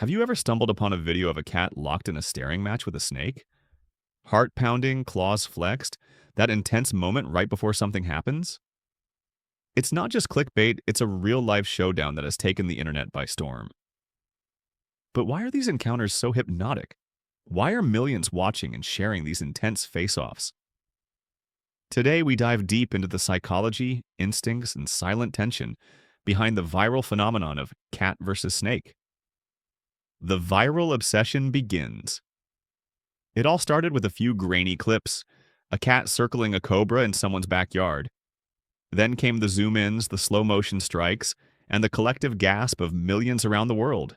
Have you ever stumbled upon a video of a cat locked in a staring match with a snake? Heart pounding, claws flexed, that intense moment right before something happens? It's not just clickbait, it's a real life showdown that has taken the internet by storm. But why are these encounters so hypnotic? Why are millions watching and sharing these intense face offs? Today, we dive deep into the psychology, instincts, and silent tension behind the viral phenomenon of cat versus snake. The viral obsession begins. It all started with a few grainy clips, a cat circling a cobra in someone's backyard. Then came the zoom ins, the slow motion strikes, and the collective gasp of millions around the world.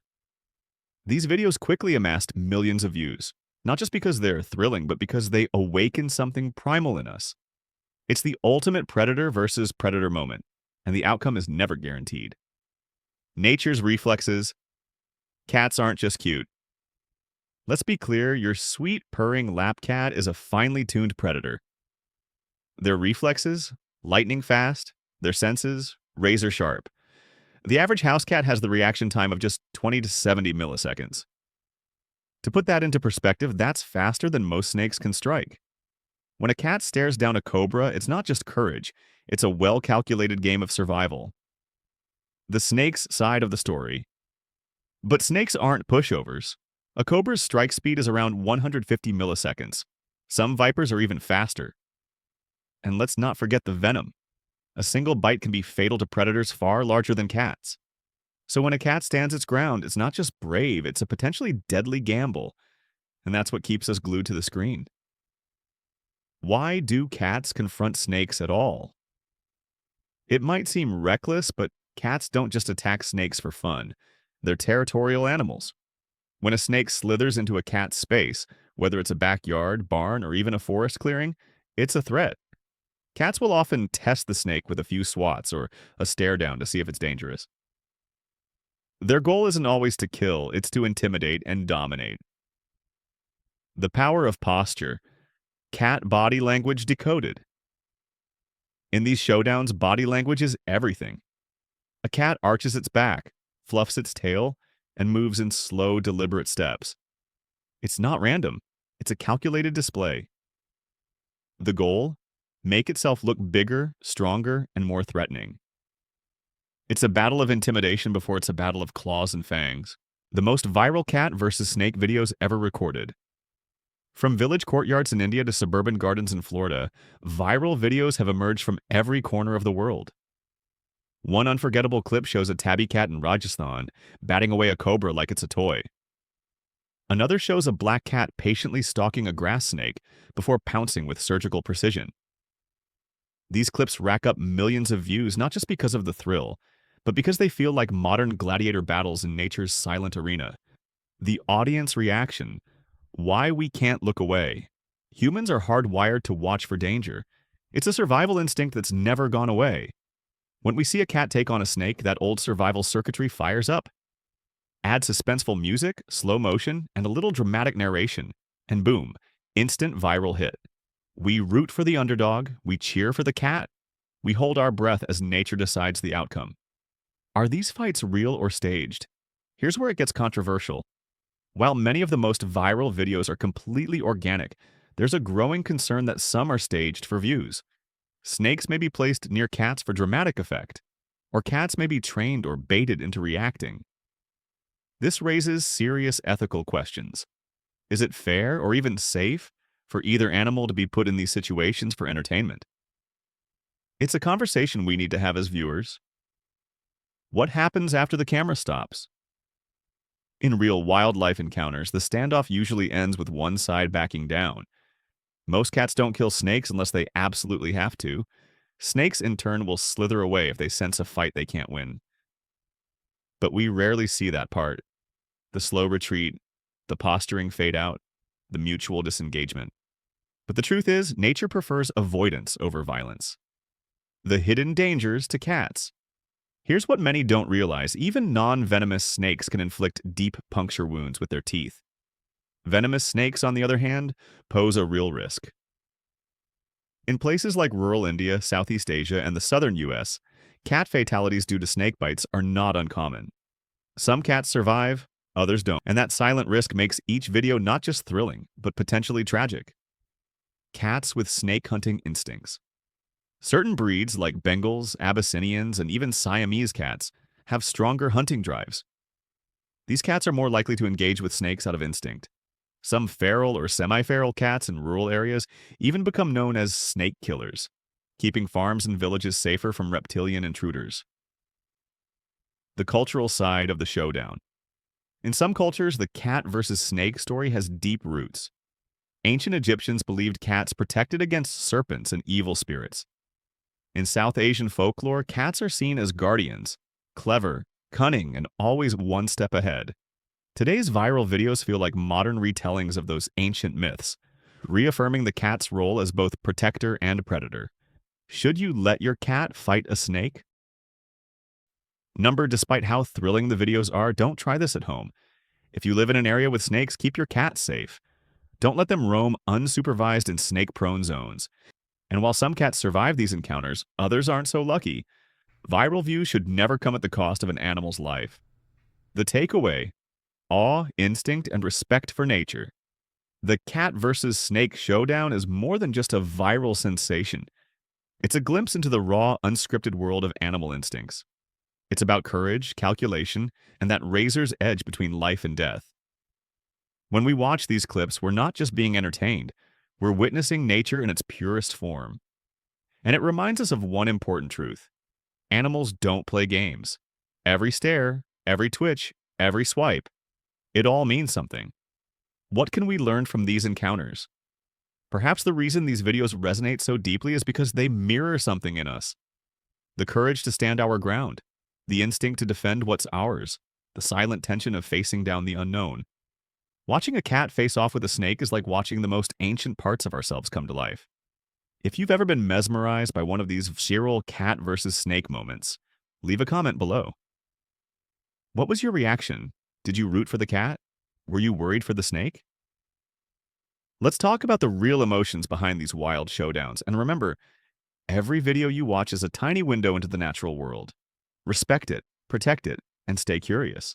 These videos quickly amassed millions of views, not just because they're thrilling, but because they awaken something primal in us. It's the ultimate predator versus predator moment, and the outcome is never guaranteed. Nature's reflexes. Cats aren't just cute. Let's be clear, your sweet purring lap cat is a finely tuned predator. Their reflexes, lightning fast, their senses, razor sharp. The average house cat has the reaction time of just 20 to 70 milliseconds. To put that into perspective, that's faster than most snakes can strike. When a cat stares down a cobra, it's not just courage, it's a well-calculated game of survival. The snake's side of the story. But snakes aren't pushovers. A cobra's strike speed is around 150 milliseconds. Some vipers are even faster. And let's not forget the venom. A single bite can be fatal to predators far larger than cats. So when a cat stands its ground, it's not just brave, it's a potentially deadly gamble. And that's what keeps us glued to the screen. Why do cats confront snakes at all? It might seem reckless, but cats don't just attack snakes for fun. They're territorial animals. When a snake slithers into a cat's space, whether it's a backyard, barn, or even a forest clearing, it's a threat. Cats will often test the snake with a few swats or a stare down to see if it's dangerous. Their goal isn't always to kill, it's to intimidate and dominate. The power of posture. Cat body language decoded. In these showdowns, body language is everything. A cat arches its back, fluffs its tail, and moves in slow, deliberate steps. It's not random. It's a calculated display. The goal? Make itself look bigger, stronger, and more threatening. It's a battle of intimidation before it's a battle of claws and fangs. The most viral cat versus snake videos ever recorded. From village courtyards in India to suburban gardens in Florida, viral videos have emerged from every corner of the world. One unforgettable clip shows a tabby cat in Rajasthan batting away a cobra like it's a toy. Another shows a black cat patiently stalking a grass snake before pouncing with surgical precision. These clips rack up millions of views not just because of the thrill, but because they feel like modern gladiator battles in nature's silent arena. The audience reaction. Why we can't look away. Humans are hardwired to watch for danger. It's a survival instinct that's never gone away. When we see a cat take on a snake, that old survival circuitry fires up. Add suspenseful music, slow motion, and a little dramatic narration, and boom, instant viral hit. We root for the underdog, we cheer for the cat. We hold our breath as nature decides the outcome. Are these fights real or staged? Here's where it gets controversial. While many of the most viral videos are completely organic, there's a growing concern that some are staged for views. Snakes may be placed near cats for dramatic effect, or cats may be trained or baited into reacting. This raises serious ethical questions. Is it fair or even safe for either animal to be put in these situations for entertainment? It's a conversation we need to have as viewers. What happens after the camera stops? In real wildlife encounters, the standoff usually ends with one side backing down. Most cats don't kill snakes unless they absolutely have to. Snakes, in turn, will slither away if they sense a fight they can't win. But we rarely see that part. The slow retreat, the posturing fade out, the mutual disengagement. But the truth is, nature prefers avoidance over violence. The hidden dangers to cats. Here's what many don't realize. Even non-venomous snakes can inflict deep puncture wounds with their teeth. Venomous snakes, on the other hand, pose a real risk. In places like rural India, Southeast Asia, and the southern US, cat fatalities due to snake bites are not uncommon. Some cats survive, Others don't. And that silent risk makes each video not just thrilling, but potentially tragic. Cats with snake hunting instincts. Certain breeds, like Bengals, Abyssinians, and even Siamese cats, have stronger hunting drives. These cats are more likely to engage with snakes out of instinct. Some feral or semi-feral cats in rural areas even become known as snake killers, keeping farms and villages safer from reptilian intruders. The cultural side of the showdown. In some cultures, the cat versus snake story has deep roots. Ancient Egyptians believed cats protected against serpents and evil spirits. In South Asian folklore, cats are seen as guardians, clever, cunning, and always one step ahead. Today's viral videos feel like modern retellings of those ancient myths, reaffirming the cat's role as both protector and predator. Should you let your cat fight a snake? Despite how thrilling the videos are, don't try this at home. If you live in an area with snakes, keep your cat safe. Don't let them roam unsupervised in snake-prone zones. And while some cats survive these encounters, others aren't so lucky. Viral views should never come at the cost of an animal's life. The takeaway: awe, instinct, and respect for nature. The cat versus snake showdown is more than just a viral sensation. It's a glimpse into the raw, unscripted world of animal instincts. It's about courage, calculation, and that razor's edge between life and death. When we watch these clips, we're not just being entertained, we're witnessing nature in its purest form. And it reminds us of one important truth: animals don't play games. Every stare, every twitch, every swipe, it all means something. What can we learn from these encounters? Perhaps the reason these videos resonate so deeply is because they mirror something in us. The courage to stand our ground, the instinct to defend what's ours, the silent tension of facing down the unknown. Watching a cat face off with a snake is like watching the most ancient parts of ourselves come to life. If you've ever been mesmerized by one of these viral cat versus snake moments, leave a comment below. What was your reaction? Did you root for the cat? Were you worried for the snake? Let's talk about the real emotions behind these wild showdowns. And remember, every video you watch is a tiny window into the natural world. Respect it, protect it, and stay curious.